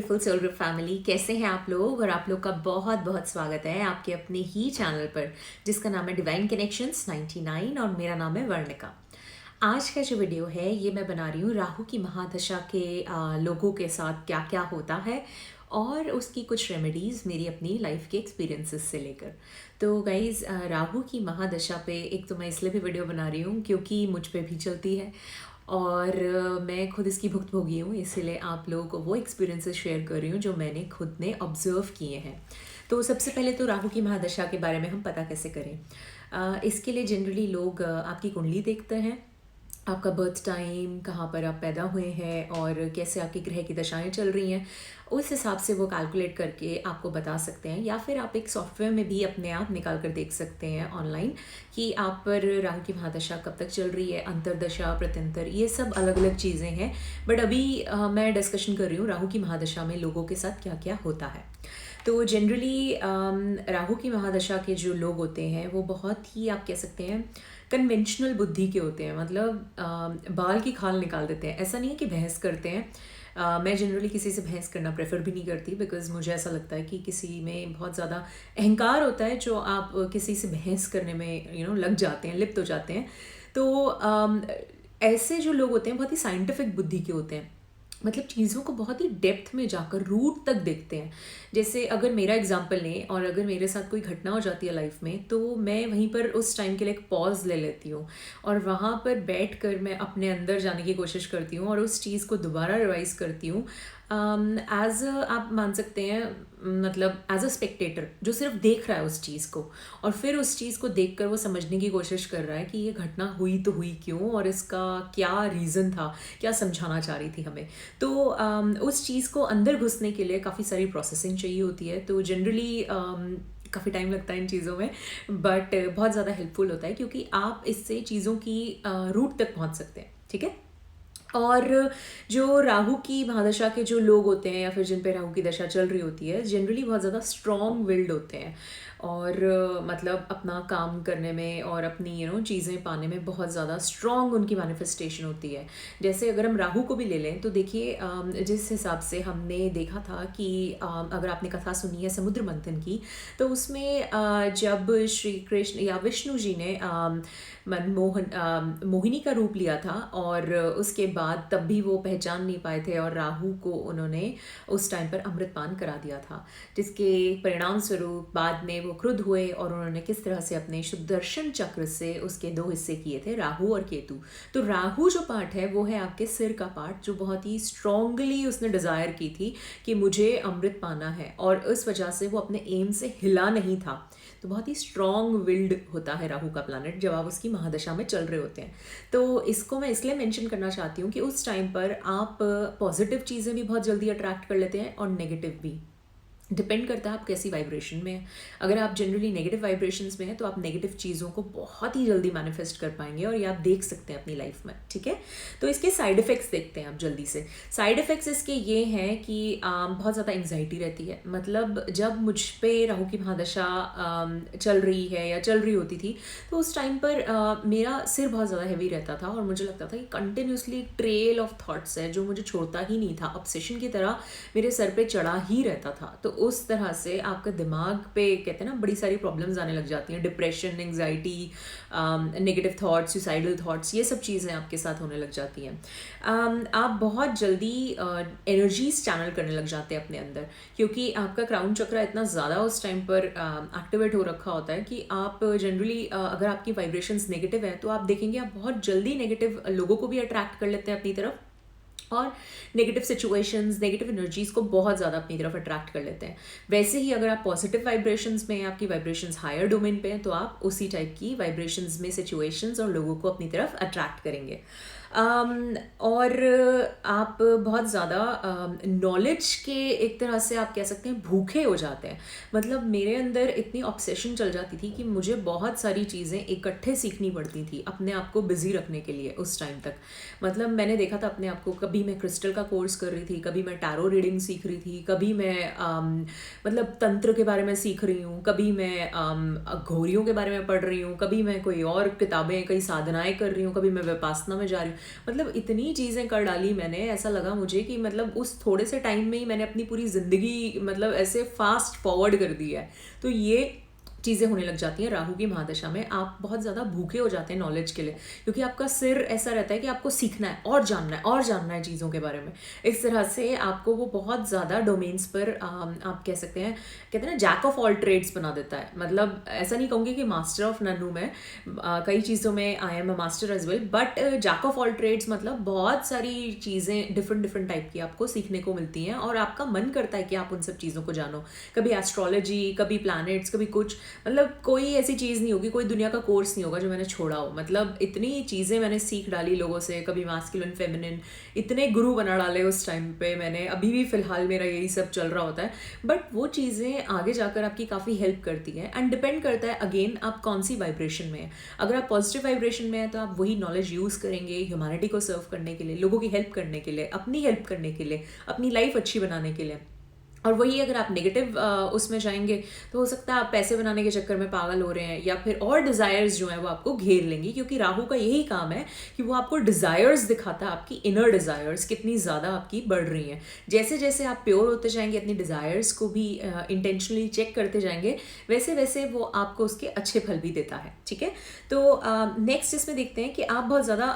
Beautiful soul group family, कैसे हैं आप लोग। और आप लोग का बहुत बहुत स्वागत है आपके अपने ही चैनल पर जिसका नाम है डिवाइन कनेक्शंस 99 और मेरा नाम है वर्णिका। आज का जो वीडियो है ये मैं बना रही हूँ राहु की महादशा के लोगों के साथ क्या क्या होता है और उसकी कुछ रेमेडीज़ मेरी अपनी लाइफ के एक्सपीरियंसेस से लेकर। तो गाइज़, राहु की महादशा पे एक तो मैं इसलिए भी वीडियो बना रही हूँ क्योंकि मुझ पे भी चलती है और मैं खुद इसकी भुक्तभोगी हूँ, इसीलिए आप लोगों को वो एक्सपीरियंसेस शेयर कर रही हूँ जो मैंने खुद ने ऑब्जर्व किए हैं। तो सबसे पहले तो राहु की महादशा के बारे में हम पता कैसे करें। इसके लिए जनरली लोग आपकी कुंडली देखते हैं, आपका बर्थ टाइम, कहाँ पर आप पैदा हुए हैं और कैसे आपकी ग्रह की दशाएं चल रही हैं, उस हिसाब से वो कैलकुलेट करके आपको बता सकते हैं। या फिर आप एक सॉफ्टवेयर में भी अपने आप निकाल कर देख सकते हैं ऑनलाइन कि आप पर राहु की महादशा कब तक चल रही है, अंतरदशा, प्रत्यंतर, ये सब अलग अलग चीज़ें हैं। बट अभी मैं डिस्कशन कर रही हूँ राहु की महादशा में लोगों के साथ क्या क्या होता है। तो जनरली राहु की महादशा के जो लोग होते हैं वो बहुत ही, आप कह सकते हैं, कन्वेंशनल बुद्धि के होते हैं। मतलब बाल की खाल निकाल देते हैं। ऐसा नहीं है कि बहस करते हैं। मैं जनरली किसी से बहस करना प्रेफर भी नहीं करती, बिकॉज मुझे ऐसा लगता है कि किसी में बहुत ज़्यादा अहंकार होता है जो आप किसी से बहस करने में लग जाते हैं, लिप्त हो जाते हैं। तो ऐसे जो लोग होते हैं बहुत ही साइंटिफिक बुद्धि के होते हैं। मतलब चीज़ों को बहुत ही डेप्थ में जाकर रूट तक देखते हैं। जैसे अगर मेरा एग्जांपल लें और अगर मेरे साथ कोई घटना हो जाती है लाइफ में, तो मैं वहीं पर उस टाइम के लिए एक पॉज ले लेती हूँ और वहाँ पर बैठकर मैं अपने अंदर जाने की कोशिश करती हूँ और उस चीज़ को दोबारा रिवाइज करती हूँ। एज आप मान सकते हैं, मतलब एज अ स्पेक्टेटर जो सिर्फ देख रहा है उस चीज़ को, और फिर उस चीज़ को देखकर वो समझने की कोशिश कर रहा है कि ये घटना हुई तो हुई क्यों और इसका क्या रीज़न था, क्या समझाना चाह रही थी हमें। तो उस चीज़ को अंदर घुसने के लिए काफ़ी सारी प्रोसेसिंग चाहिए होती है। तो जनरली काफ़ी टाइम लगता है इन चीज़ों में, बट बहुत ज़्यादा हेल्पफुल होता है क्योंकि आप इससे चीज़ों की रूट तक पहुंच सकते हैं। ठीक है। और जो राहु की महादशा के जो लोग होते हैं या फिर जिन पे राहु की दशा चल रही होती है, जनरली बहुत ज़्यादा स्ट्रॉन्ग विल्ड होते हैं और मतलब अपना काम करने में और अपनी चीज़ें पाने में बहुत ज़्यादा स्ट्रॉन्ग उनकी मैनिफेस्टेशन होती है। जैसे अगर हम राहु को भी ले लें तो देखिए, जिस हिसाब से हमने देखा था कि अगर आपने कथा सुनी है समुद्र मंथन की, तो उसमें जब श्री कृष्ण या विष्णु जी ने मोहिनी का रूप लिया था और उसके बाद तब भी वो पहचान नहीं पाए थे और राहु को उन्होंने उस टाइम पर अमृतपान करा दिया था, जिसके परिणाम स्वरूप बाद में वो क्रुद्ध हुए और उन्होंने किस तरह से अपने सुदर्शन चक्र से उसके दो हिस्से किए थे, राहु और केतु। तो राहु जो पार्ट है वो है आपके सिर का पार्ट, जो बहुत ही स्ट्रांगली उसने डिजायर की थी कि मुझे अमृत पाना है, और उस वजह से वो अपने एम से हिला नहीं था। तो बहुत ही स्ट्रॉन्ग विल्ड होता है राहु का प्लैनेट जब आप उसकी महादशा में चल रहे होते हैं। तो इसको मैं इसलिए मेंशन करना चाहती हूँ कि उस टाइम पर आप पॉजिटिव चीज़ें भी बहुत जल्दी अट्रैक्ट कर लेते हैं और नेगेटिव भी। डिपेंड करता है आप कैसी वाइब्रेशन में हैं। अगर आप जनरली नेगेटिव वाइब्रेशंस में हैं तो आप नेगेटिव चीज़ों को बहुत ही जल्दी मैनिफेस्ट कर पाएंगे और ये आप देख सकते हैं अपनी लाइफ में। ठीक है। तो इसके साइड इफ़ेक्ट्स देखते हैं आप जल्दी से। साइड इफ़ेक्ट्स इसके ये हैं कि बहुत ज़्यादा एंग्जाइटी रहती है। मतलब जब मुझ पे राहु की महादशा चल रही है या चल रही होती थी, तो उस टाइम पर मेरा सिर बहुत ज़्यादा हैवी रहता था और मुझे लगता था कि कंटिन्यूसली ट्रेल ऑफ थॉट्स है जो मुझे छोड़ता ही नहीं था, ऑब्सेशन की तरह मेरे सर पे चढ़ा ही रहता था। तो उस तरह से आपका दिमाग पे, कहते हैं ना, बड़ी सारी प्रॉब्लम्स आने लग जाती हैं। Depression, anxiety, negative thoughts, suicidal thoughts, ये सब चीज़ें आपके साथ होने लग जाती हैं। आप बहुत जल्दी एनर्जीज चैनल करने लग जाते हैं अपने अंदर, क्योंकि आपका क्राउन चक्र इतना ज़्यादा उस टाइम पर एक्टिवेट हो रखा होता है कि आप जनरली अगर आपकी वाइब्रेशंस नेगेटिव है तो आप देखेंगे आप बहुत जल्दी नेगेटिव लोगों को भी अट्रैक्ट कर लेते हैं अपनी तरफ और नेगेटिव सिचुएशंस, नेगेटिव एनर्जीज को बहुत ज़्यादा अपनी तरफ अट्रैक्ट कर लेते हैं। वैसे ही अगर आप पॉजिटिव वाइब्रेशंस में, आपकी वाइब्रेशंस हायर डोमेन पे हैं, तो आप उसी टाइप की वाइब्रेशंस में सिचुएशंस और लोगों को अपनी तरफ अट्रैक्ट करेंगे। और आप बहुत ज़्यादा नॉलेज के, एक तरह से आप कह सकते हैं, भूखे हो जाते हैं। मतलब मेरे अंदर इतनी ऑब्सेशन चल जाती थी कि मुझे बहुत सारी चीज़ें इकट्ठे सीखनी पड़ती थी अपने आप को बिजी रखने के लिए उस टाइम तक। मतलब मैंने देखा था अपने आप को, कभी मैं क्रिस्टल का कोर्स कर रही थी, कभी मैं टैरो रीडिंग सीख रही थी, कभी मैं मतलब तंत्र के बारे में सीख रही हूँ, कभी मैं घोरियों के बारे में पढ़ रही हूँ, कभी मैं कोई और किताबें, कई साधनाएं कर रही हूँ, कभी मैं विपासना में जा रही हूँ। मतलब इतनी चीज़ें कर डाली मैंने, ऐसा लगा मुझे कि मतलब उस थोड़े से टाइम में ही मैंने अपनी पूरी ज़िंदगी मतलब ऐसे फास्ट फॉरवर्ड कर दी है। तो ये चीज़ें होने लग जाती हैं राहु की महादशा में। आप बहुत ज़्यादा भूखे हो जाते हैं नॉलेज के लिए, क्योंकि आपका सिर ऐसा रहता है कि आपको सीखना है और जानना है और जानना है चीज़ों के बारे में। इस तरह से आपको वो बहुत ज़्यादा डोमेन्स पर आप कह सकते हैं, कहते हैं ना, जैक ऑफ ऑल ट्रेड्स बना देता है। मतलब ऐसा नहीं कहूँगी कि मास्टर ऑफ नन हूँ मैं, कई चीज़ों में I am a master as well, but jack of all trades मतलब बहुत सारी चीज़ें डिफरेंट डिफरेंट टाइप की आपको सीखने को मिलती हैं और आपका मन करता है कि आप उन सब चीज़ों को जानो। कभी एस्ट्रोलॉजी, कभी प्लैनेट्स, कभी कुछ, मतलब कोई ऐसी चीज़ नहीं होगी, कोई दुनिया का कोर्स नहीं होगा जो मैंने छोड़ा हो। मतलब इतनी चीज़ें मैंने सीख डाली लोगों से, कभी मैस्कुलिन फेमिनिन, इतने गुरु बना डाले उस टाइम पे मैंने। अभी भी फ़िलहाल मेरा यही सब चल रहा होता है, बट वो चीज़ें आगे जाकर आपकी काफ़ी हेल्प करती हैं। एंड डिपेंड करता है अगेन आप कौन सी वाइब्रेशन में है। अगर आप पॉजिटिव वाइब्रेशन में है तो आप वही नॉलेज यूज़ करेंगे ह्यूमैनिटी को सर्व करने के लिए, लोगों की हेल्प करने के लिए, अपनी हेल्प करने के लिए, अपनी लाइफ अच्छी बनाने के लिए। और वही अगर आप नेगेटिव उसमें जाएंगे तो हो सकता है आप पैसे बनाने के चक्कर में पागल हो रहे हैं, या फिर और डिज़ायर्स जो हैं वो आपको घेर लेंगी, क्योंकि राहु का यही काम है कि वो आपको डिज़ायर्स दिखाता है, आपकी इनर डिज़ायर्स कितनी ज़्यादा आपकी बढ़ रही हैं। जैसे जैसे आप प्योर होते जाएंगे, अपनी डिज़ायर्स को भी इंटेंशनली चेक करते जाएंगे, वैसे वैसे वो आपको उसके अच्छे फल भी देता है। ठीक है, तो नेक्स्ट इसमें देखते हैं कि आप बहुत ज़्यादा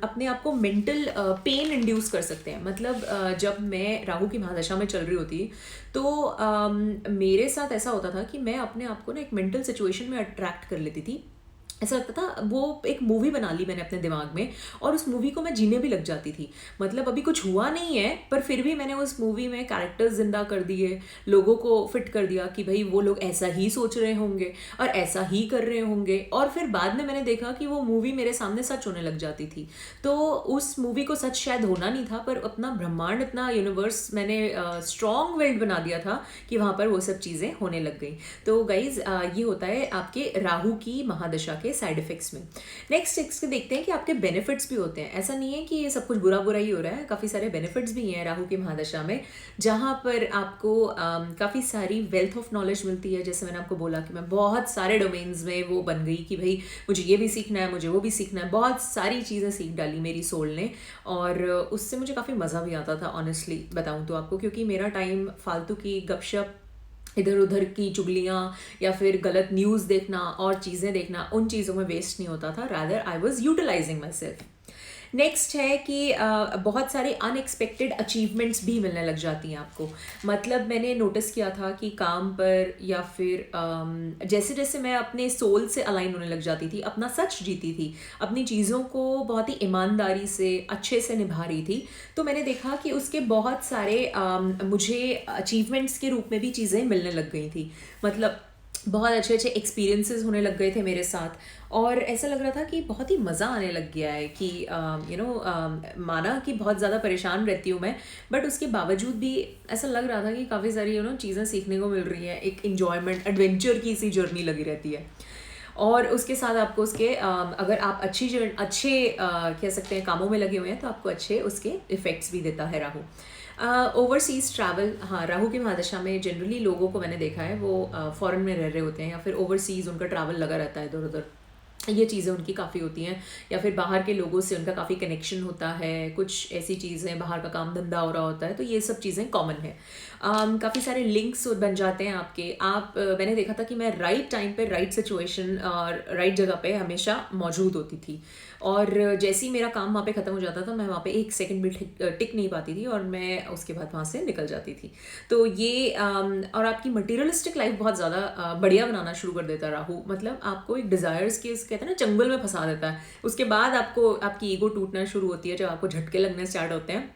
अपने आप को मेंटल पेन इंड्यूस कर सकते हैं। मतलब जब मैं राहु की महादशा में चल रही होती तो मेरे साथ ऐसा होता था कि मैं अपने आप को ना एक मेंटल सिचुएशन में अट्रैक्ट कर लेती थी। ऐसा लगता था वो एक मूवी बना ली मैंने अपने दिमाग में, और उस मूवी को मैं जीने भी लग जाती थी। मतलब अभी कुछ हुआ नहीं है, पर फिर भी मैंने उस मूवी में कैरेक्टर्स जिंदा कर दिए, लोगों को फिट कर दिया कि भाई वो लोग ऐसा ही सोच रहे होंगे और ऐसा ही कर रहे होंगे। और फिर बाद में मैंने देखा कि वो मूवी मेरे सामने सच होने लग जाती थी। तो उस मूवी को सच शायद होना नहीं था, पर अपना ब्रह्मांड, इतना यूनिवर्स मैंने स्ट्रॉन्ग विल्ड बना दिया था कि वहाँ पर वो सब चीज़ें होने लग गई। तो गाइज ये होता है आपके राहु की महादशा के साइड इफेक्ट्स में। नेक्स्ट इसके देखते हैं कि आपके बेनिफिट्स भी होते हैं। ऐसा नहीं है कि ये सब कुछ बुरा बुरा ही हो रहा है, काफ़ी सारे बेनिफिट्स भी हैं राहु की महादशा में, जहाँ पर आपको काफ़ी सारी वेल्थ ऑफ नॉलेज मिलती है। जैसे मैंने आपको बोला कि मैं बहुत सारे डोमेन्स में वो बन गई कि भाई मुझे ये भी सीखना है, मुझे वो भी सीखना है। बहुत सारी चीज़ें सीख डाली मेरी सोल ने, और उससे मुझे काफ़ी मज़ा भी आता था, ऑनेस्टली बताऊँ तो आपको, क्योंकि मेरा टाइम फालतू की गपशप, इधर उधर की चुगलियाँ या फिर गलत न्यूज़ देखना और चीज़ें देखना, उन चीज़ों में वेस्ट नहीं होता था। Rather I was utilising my self. Next है कि बहुत सारे अनएक्सपेक्टेड अचीवमेंट्स भी मिलने लग जाती हैं आपको। मतलब मैंने नोटिस किया था कि काम पर या फिर जैसे जैसे मैं अपने सोल से अलाइन होने लग जाती थी, अपना सच जीती थी, अपनी चीज़ों को बहुत ही ईमानदारी से अच्छे से निभा रही थी, तो मैंने देखा कि उसके बहुत सारे मुझे अचीवमेंट्स के रूप में भी चीज़ें मिलने लग गई थी। मतलब बहुत अच्छे अच्छे एक्सपीरियंसेस होने लग गए थे मेरे साथ, और ऐसा लग रहा था कि बहुत ही मज़ा आने लग गया है कि माना कि बहुत ज़्यादा परेशान रहती हूँ मैं, बट उसके बावजूद भी ऐसा लग रहा था कि काफ़ी सारी चीज़ें सीखने को मिल रही है। एक इन्जॉयमेंट, एडवेंचर की सी जर्नी लगी रहती है। और उसके साथ आपको उसके अगर आप अच्छे कह सकते हैं कामों में लगे हुए हैं, तो आपको अच्छे उसके इफ़ेक्ट्स भी देता है राहु। ओवरसीज़ ट्रैवल, हाँ, राहु की महादशा में जनरली लोगों को मैंने देखा है वो फॉरेन में रह रहे होते हैं, या फिर ओवरसीज़ उनका ट्रैवल लगा रहता है इधर उधर, ये चीज़ें उनकी काफ़ी होती हैं। या फिर बाहर के लोगों से उनका काफ़ी कनेक्शन होता है, कुछ ऐसी चीज़ें, बाहर का काम धंधा हो रहा होता है, तो ये सब चीज़ें कॉमन है। काफ़ी सारे लिंक्स बन जाते हैं आपके। मैंने देखा था कि मैं राइट टाइम पे, राइट सिचुएशन और राइट जगह पे हमेशा मौजूद होती थी, और जैसे ही मेरा काम वहाँ पे ख़त्म हो जाता था, मैं वहाँ पे एक सेकंड भी टिक नहीं पाती थी, और मैं उसके बाद वहाँ से निकल जाती थी। तो ये और आपकी मटीरियलिस्टिक लाइफ बहुत ज़्यादा बढ़िया बनाना शुरू कर देता है राहु। मतलब आपको एक डिज़ायर्स के, कहते हैं ना, चंगुल में फंसा देता है। उसके बाद आपकी ईगो टूटना शुरू होती है, जब आपको झटके लगने स्टार्ट होते हैं,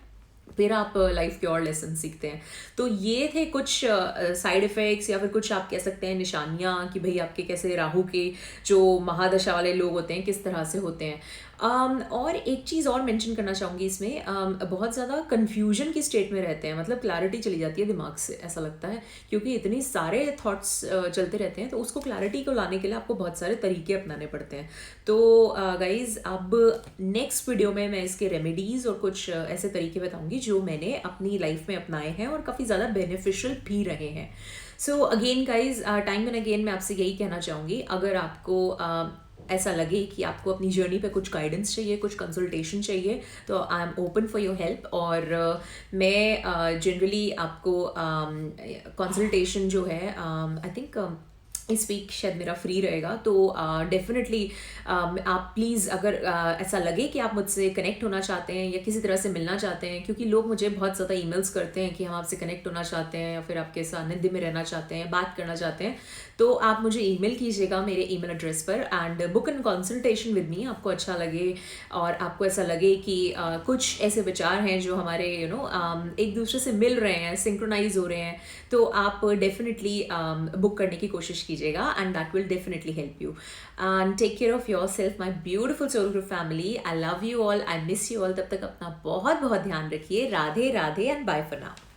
फिर आप लाइफ के और लेसन सीखते हैं। तो ये थे कुछ साइड इफ़ेक्ट्स, या फिर कुछ आप कह सकते हैं निशानियाँ, कि भाई आपके कैसे राहु के जो महादशा वाले लोग होते हैं किस तरह से होते हैं। और एक चीज़ और मेंशन करना चाहूँगी इसमें, बहुत ज़्यादा कन्फ्यूजन की स्टेट में रहते हैं। मतलब क्लैरिटी चली जाती है दिमाग से, ऐसा लगता है, क्योंकि इतनी सारे थॉट्स चलते रहते हैं, तो उसको क्लैरिटी को लाने के लिए आपको बहुत सारे तरीके अपनाने पड़ते हैं। तो गाइज़, अब नेक्स्ट वीडियो में मैं इसके रेमेडीज़ और कुछ ऐसे तरीके बताऊँगी जो मैंने अपनी लाइफ में अपनाए हैं और काफ़ी ज़्यादा बेनिफिशियल भी रहे हैं। So again guys, time and again मैं आपसे यही कहना चाहूँगी, अगर आपको ऐसा लगे कि आपको अपनी जर्नी पे कुछ गाइडेंस चाहिए, कुछ कंसल्टेशन चाहिए, तो I am open for your help. और मैं जनरली आपको कंसल्टेशन जो है आई थिंक इस वीक शायद मेरा फ्री रहेगा, तो डेफिनेटली आप प्लीज़ अगर ऐसा लगे कि आप मुझसे कनेक्ट होना चाहते हैं या किसी तरह से मिलना चाहते हैं, क्योंकि लोग मुझे बहुत ज़्यादा ईमेल्स करते हैं कि हम आपसे कनेक्ट होना चाहते हैं या फिर आपके सानिध्य में रहना चाहते हैं, बात करना चाहते हैं, तो आप मुझे ईमेल कीजिएगा मेरे ईमेल एड्रेस पर and book an consultation with me. आपको अच्छा लगे और आपको ऐसा लगे कि कुछ ऐसे विचार हैं जो हमारे एक दूसरे से मिल रहे हैं, सिंक्रोनाइज हो रहे हैं, तो आप डेफिनेटली बुक करने की कोशिश कीजिएगा and that will definitely help you. And take care of yourself my beautiful soul group family. I love you all, I miss you all. तब तक अपना बहुत बहुत ध्यान रखिए। Radhe Radhe and bye for now.